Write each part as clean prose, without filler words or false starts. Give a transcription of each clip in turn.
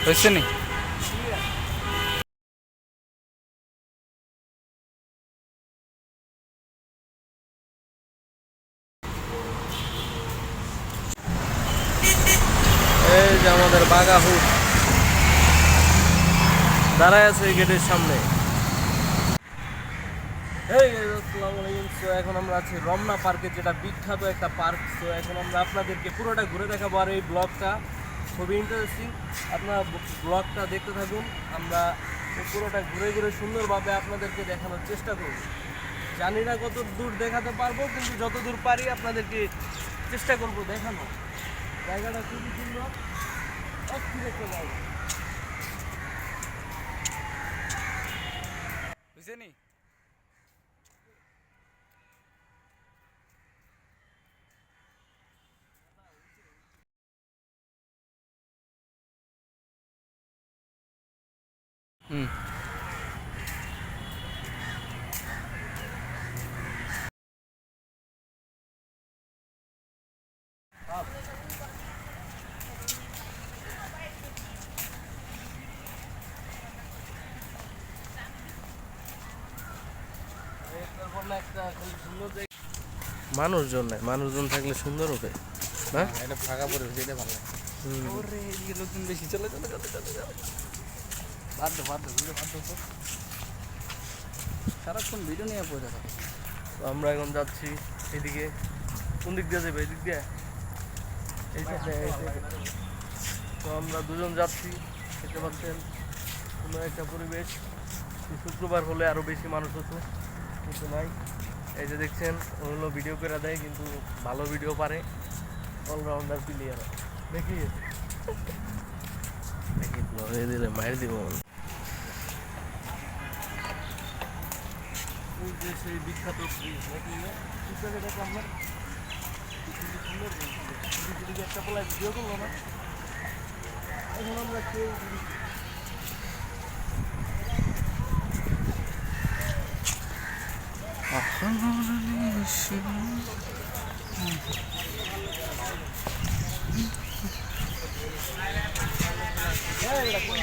হয়েছে নি এই যে আমাদের বাঘা হুট দাঁড়ায় আছে এই গেটের সামনে। এখন আমরা আছি রমনা পার্কে, যেটা বিখ্যাত একটা পার্ক। তো এখন আমরা আপনাদেরকে পুরোটা ঘুরে দেখাবো, আর এই ব্লগটা খুবই ইন্টারেস্টিং, আপনারা ব্লগটা দেখতে থাকুন। আমরা পুরোটা ঘুরে ঘুরে সুন্দরভাবে আপনাদেরকে দেখানোর চেষ্টা করব। জানি না কত দূর দেখাতে পারবো, কিন্তু যত দূর পারি আপনাদেরকে চেষ্টা করব দেখানো। জায়গাটা খুবই সুন্দর, অস্থির একটা জায়গা। বুঝছে নি মানুষজন নাই, মানুষজন থাকলে সুন্দর হবে না? এটা ফাঁকা পরিবেশ, এটা ভালো লাগে। ওরে এদিকে লোকজন বেশি, চলে চলে চলে চলে চলে বাধ্য বাধ্য ভিডিও বাধ্য তো সারাক্ষণ ভিডিও নিয়ে পড়ে থাকে। তো আমরা এখন যাচ্ছি এদিকে। কোন দিক দিয়ে যাবে? এদিক দিয়ে, এই সাইডে। তো আমরা দুজন যাচ্ছি, দেখতে পাচ্ছেন কোনো একটা পরিবেশ। শুক্রবার হলে আরও বেশি মানুষ হতো, কিন্তু নাই। এই যে দেখছেন, ও হলো ভিডিও করে দেয়, কিন্তু ভালো ভিডিও পারে, অলরাউন্ডার প্লেয়ার। দেখি দেখি লড়ে দিলে মায়ের দিব। ওই যে সেই বিখ্যাত একটা পোলায় ভিডিও করলো না, এখন আমরা কেউ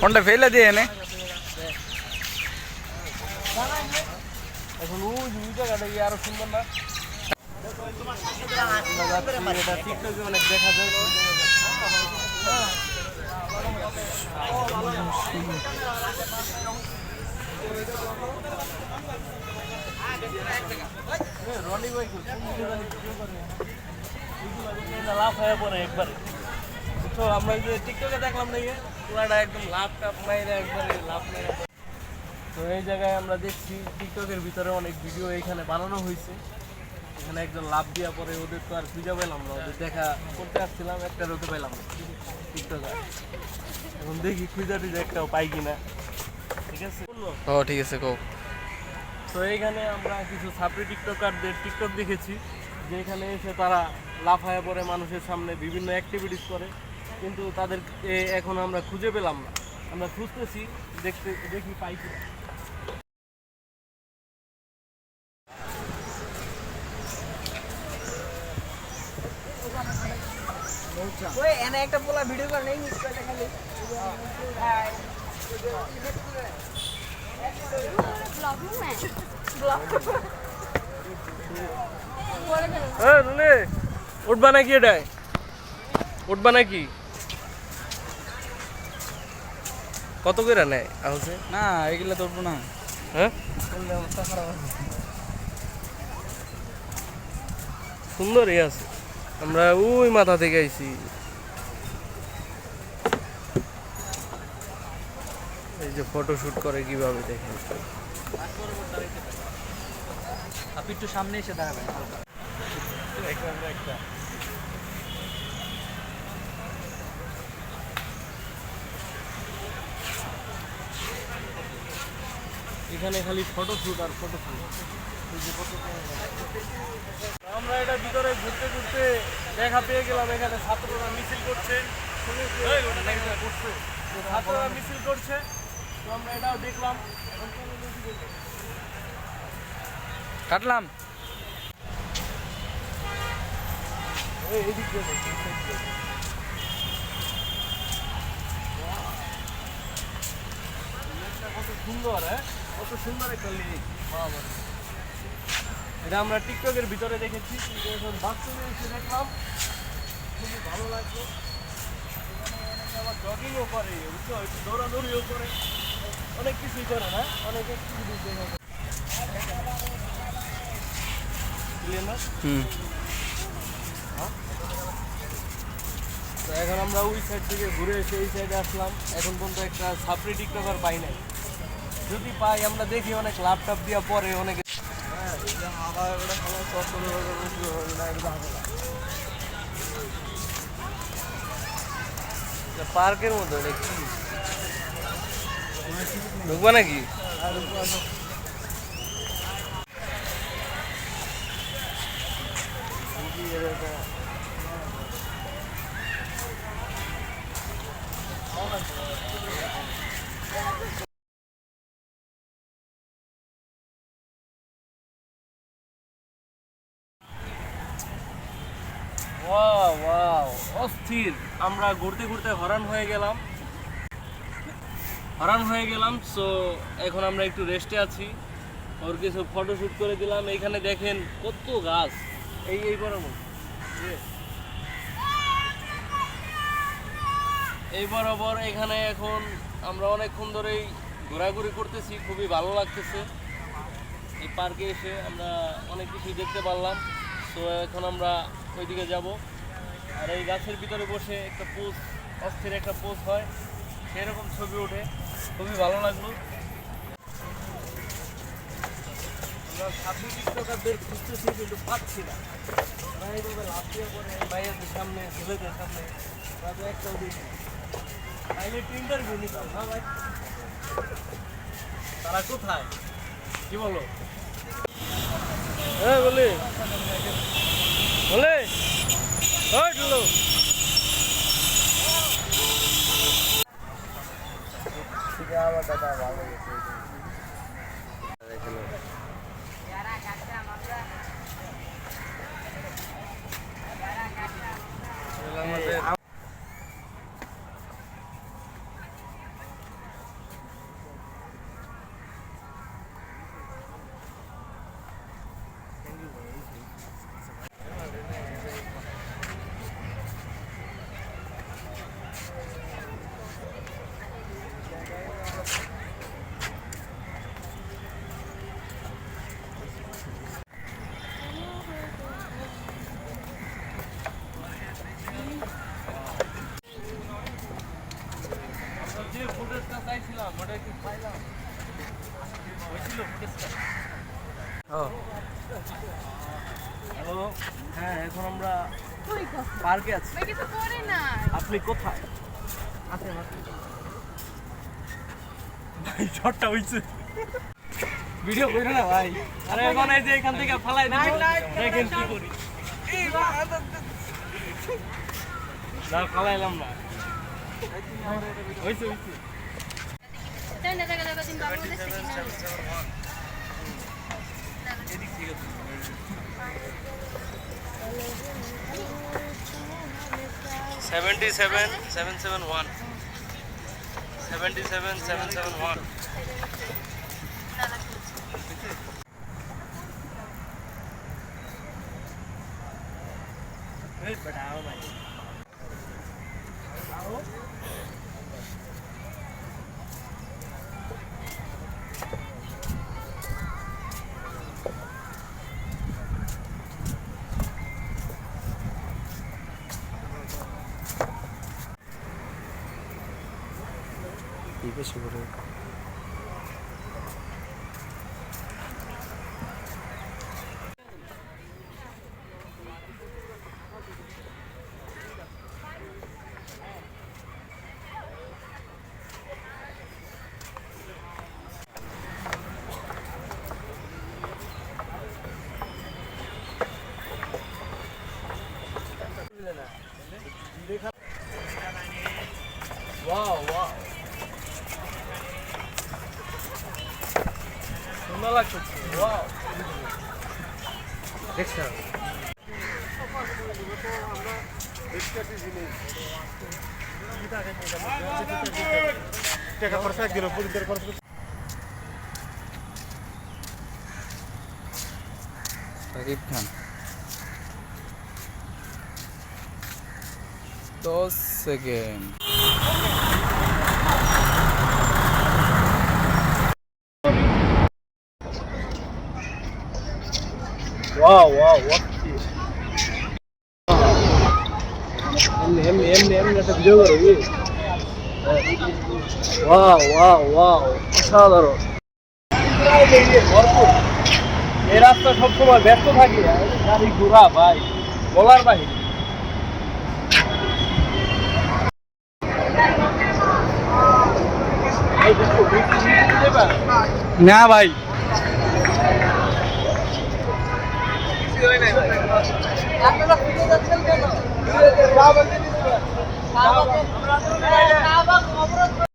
ফোনটা ফেলে দিয়ে এনে এখন ওই জায়গাটা আরো সুন্দর না? টিকটকে অনেক দেখা যায়। রনি ভাই লাভ হয়ে পড়ে একবারে। তো আমরা যে টিকটকে দেখলাম না, পুরাটা একদম লাভ টাপ মাইরে একবারে লাভ মেরে। তো এই জায়গায় আমরা দেখছি টিকটকের ভিতরে অনেক ভিডিও এখানে বানানো হয়েছে। এখানে একজন লাভ দিয়া পরে, ওদের তো আর খুঁজে পেলাম না, ওদের দেখা করতে আসছিলাম, একটা রোতে পেলাম না টিকটকার। এখন দেখি খুঁজা টুজা একটাও পাই কিনা। ঠিক আছে, ও ঠিক আছে কো। তো এইখানে আমরা কিছু ছাত্রী টিকটকারদের টিকটক দেখেছি, যে এখানে এসে তারা লাফায়া পড়ে মানুষের সামনে বিভিন্ন অ্যাক্টিভিটিস করে, কিন্তু তাদেরকে এখন আমরা খুঁজে পেলাম না। আমরা খুঁজতেছি, দেখি পাই কিনা। ওই এনে একটা পোলা ভিডিও করে নেই মিস করে খালি ব্লগিং ম্যান হ্যাঁ রুলে উঠবা নাকি? এটাই উঠবা নাকি? কত করে নেয় আছে? না এগুলো তো উঠবো না। হ্যাঁ অবস্থা খারাপ আছে। সুন্দরই আছে। আমরা ওই মাথা থেকে আইছি। এই যে ফটোশুট করে কিভাবে দেখেন। আপনি একটু সামনে এসে দাঁড়াবেন হালকা। একটা এখানে খালি ফটো শুট আর ফটো শুট। আমরা এটা ভিতরে ঘুরতে ঘুরতে দেখা পেয়ে গেলাম এখানে ছাত্ররা মিছিল করছে। ছাত্ররা মিছিল করছে, তো আমরা এটাও দেখলাম। কাটলাম। এদিক দিয়ে নেই, এই side দিয়ে। লেকটা কত সুন্দর, হ্যাঁ কত সুন্দর একটা লেক। এটা আমরা টিকটকের ভিতরে দেখেছি, কিন্তু এখন বাস্তবে এসে দেখলাম, খুবই ভালো লাগলো। আবার জগিংও করে, বুঝছো, একটু দৌড়াদৌড়িও করে, অনেক কিছুই করে না, অনেক অ্যাক্টিভিটিস দেখা যায়। ক্লিয়ার না? তো এখন আমরা ওই সাইড থেকে ঘুরে এসে এই সাইডে আসলাম। এখন পর্যন্ত একটা সাপ্রি টিকটকার পাই নাই। যদি পাই আমরা দেখি অনেক লাভ টাপ দিয়া পরে অনেকে। পার্কের মধ্যে কি ঢুকবা নাকি? ওয়াও ওয়াও, অস্থির। আমরা ঘুরতে ঘুরতে হরান হয়ে গেলাম। সো এখন আমরা একটু রেস্টে আছি। ওর কিছু ফটোশুট করে দিলাম। এইখানে দেখেন কত গাছ, এই বরাবর, এই বরাবর। এখানে এখন আমরা অনেকক্ষণ ধরেই ঘোরাঘুরি করতেছি, খুবই ভালো লাগতেছে। এই পার্কে এসে আমরা অনেক কিছুই দেখতে পারলাম। তো এখন আমরা ওইদিকে যাব। আর এই গাছের ভিতরে বসে একটা পোজ, অস্থির একটা পোজ হয়, সেরকম ছবি ওঠে, খুবই ভালো লাগলো। আমরা সামনে টিকটকারদের খুঁজতেছি, কিন্তু পাচ্ছি না। এইভাবে লাভ দিয়ে পরে ভাইয়াদের সামনে, ছেলেদের সামনে, ওরা তো একটাও দেখি। তাইলে একটু ইন্টারভিউ নিতাম, হ্যাঁ ভাই? তারা কোথায়, কি বলো? হ্যাঁ বলে বলে হলো। আমার দাদা ভালো গেছে। যে ফুটেজটা চাইছিলাম ওটা একটু পাইলাম, হয়েছিল ফুটেজটা। হ্যালো, হ্যাঁ এখন আমরা পার্কে আছি। আপনি কোথায় আছেন? ভাই শটটা হইছে, ভিডিও কইরো না ভাই। আরে এখন এই যে এখান থেকে ফালাই দিব, দেখেন কি করি। না ফালাইলাম না, হইছে হইছে। 77-771 77-771 এই বড়াও ভাই आओ ये भी शुरू है। লাগতেছে ওয়াও দেখছো টাকা খরচ এক দিন পরিবার খরচ Shakib Khan 10 second wow wow what এমনি একটা ভিডিও করো কি ওয়াও ওয়াও ওয়াও অসাধারণ ভরপুর এই রাস্তা সবসময় ব্যস্ত থাকি গাড়ি ঘোড়া ভাই বলার বাহিরে না ভাই আপনারা ফিরে যাচ্ছেন কেন? অবরোধ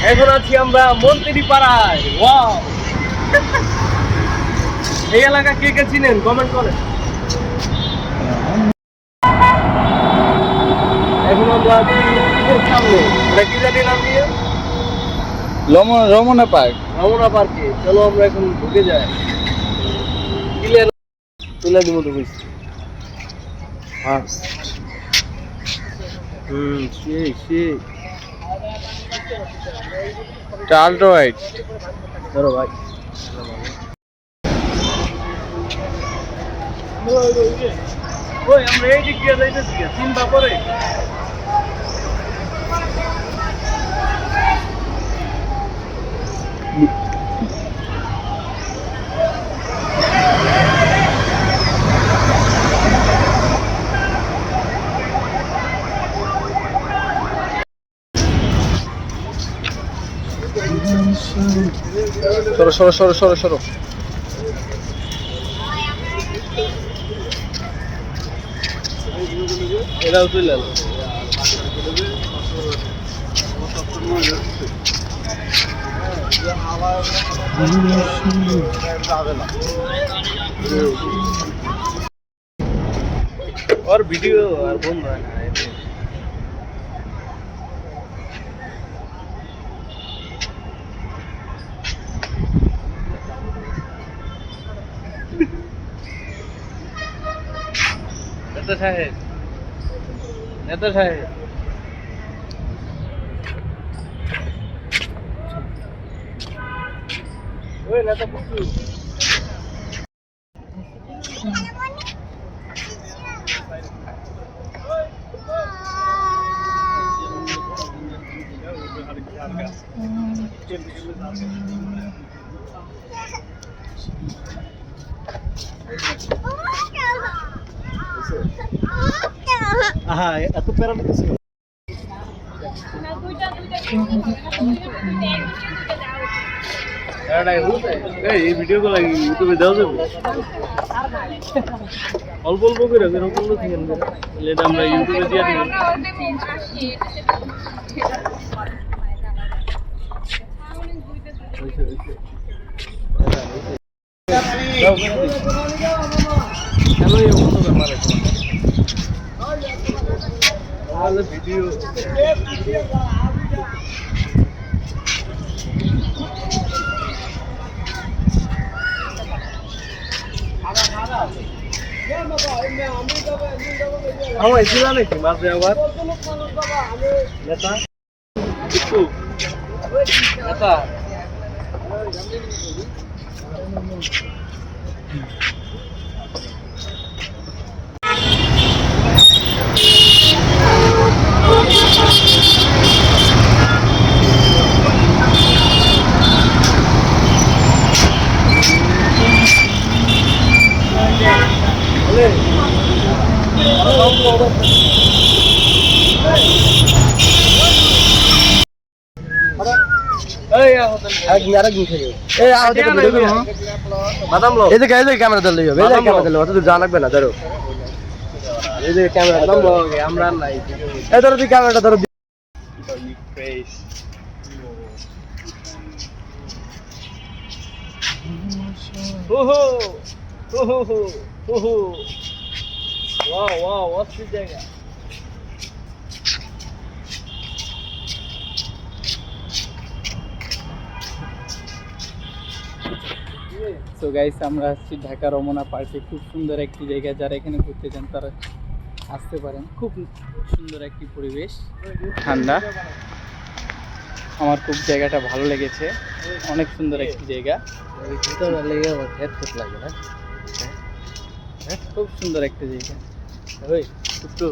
এখন আছি আমরা মন্ত্রী পাড়ায় ওয়াও এই এলাকা কে কে চিনেন কমেন্ট করেন এখন আমরা আছি সামনে এটা কি জানি নাম দিয়ে রমনা পার্ক রমনা পার্কে চলো আমরা এখন ঢুকে যাই ক্লিয়ার তুলে দিব তো বুঝছি সেই টাল্টো হোয়াইট ধরো ভাই ওই আমরা এই দিক দিয়ে যাইতেছি চিন্তা করে সরো সরো সরো সরো সরো এটাও চলে এলো और वीडियो और बंद है ना नेता साहेब ओए नेता पुट्टू হ্যাঁ এত প্যারামিটার ছিল এই ভিডিও গুলো ইউটিউবে দেওয়া যাবে অল্প অল্প করে এরকম থাকেন এটা আমরা ইউটিউবে দিয়ে দিব ভিডিও আমার ছিল নাকি মাঝে আবার নেতা একটু নেতা আরেকদিন খেলে এই আহতে বাদাম লো এই যে ক্যামেরা ধরলে হবে এই যে ক্যামেরা ধরলে অত দূর যাওয়া লাগবে না ধরো এই যে ক্যামেরা বাদাম লো আমরা নাই এই ধরো তুই ক্যামেরাটা ধরো ওহো ওহো ওহো ওয়াও ওয়াও অস্থির জায়গা সো গাইস আমরা আসছি ঢাকা রমনা পার্কে। খুব সুন্দর একটি জায়গা, যারা এখানে ঘুরতে চান তারা আসতে পারেন। খুব সুন্দর একটি পরিবেশ, ঠান্ডা। আমার খুব জায়গাটা ভালো লেগেছে, অনেক সুন্দর একটি জায়গা। ভিতরে লেগে আমার হেডফোন লাগে না খুব সুন্দর একটা জায়গা। ওই একটু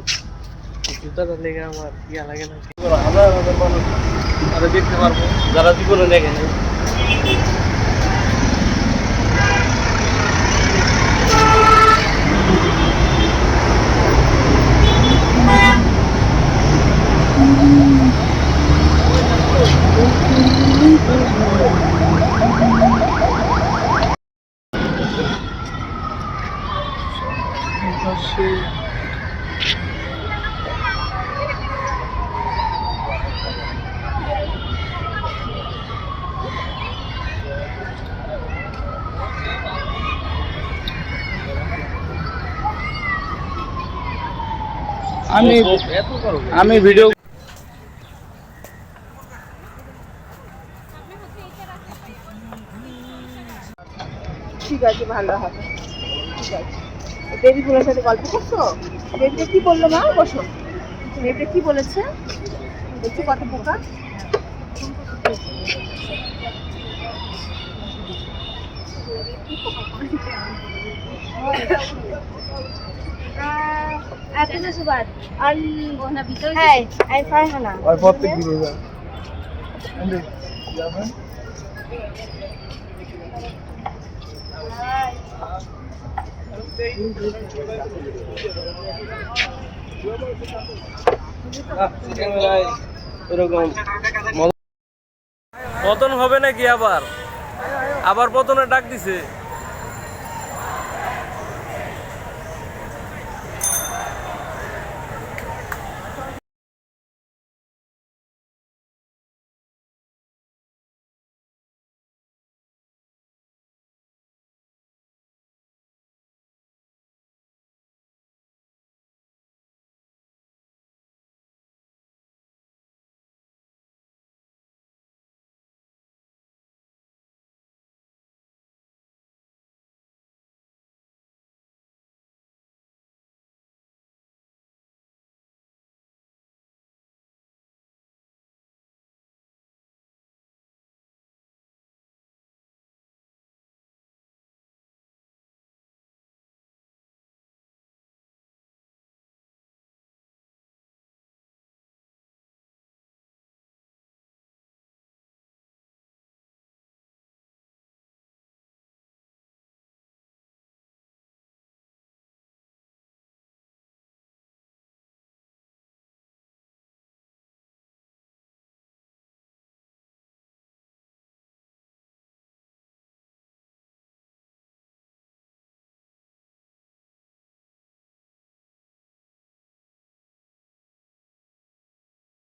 জুতাটা লেগে আমার ইয়া লাগে না আমরা আমাদের মানুষ আরো দেখতে পারবো যারা জীবনে দেখে নেই আমি ভিডিও ঠিক আছে, ভালো হবে। ঠিক আছে, বেবি ফুলের সাথে গল্প করছো? বেবিটা কি বললো মা? বসো। বেবিটা কি বলেছে? বলছে কত পোকা? Aku Subat. Nabito. Hey, I'm Farhana. আর প্রত্যেক দিন যা এরকম পতন হবে নাকি আবার আবার পতনের ডাক দিছে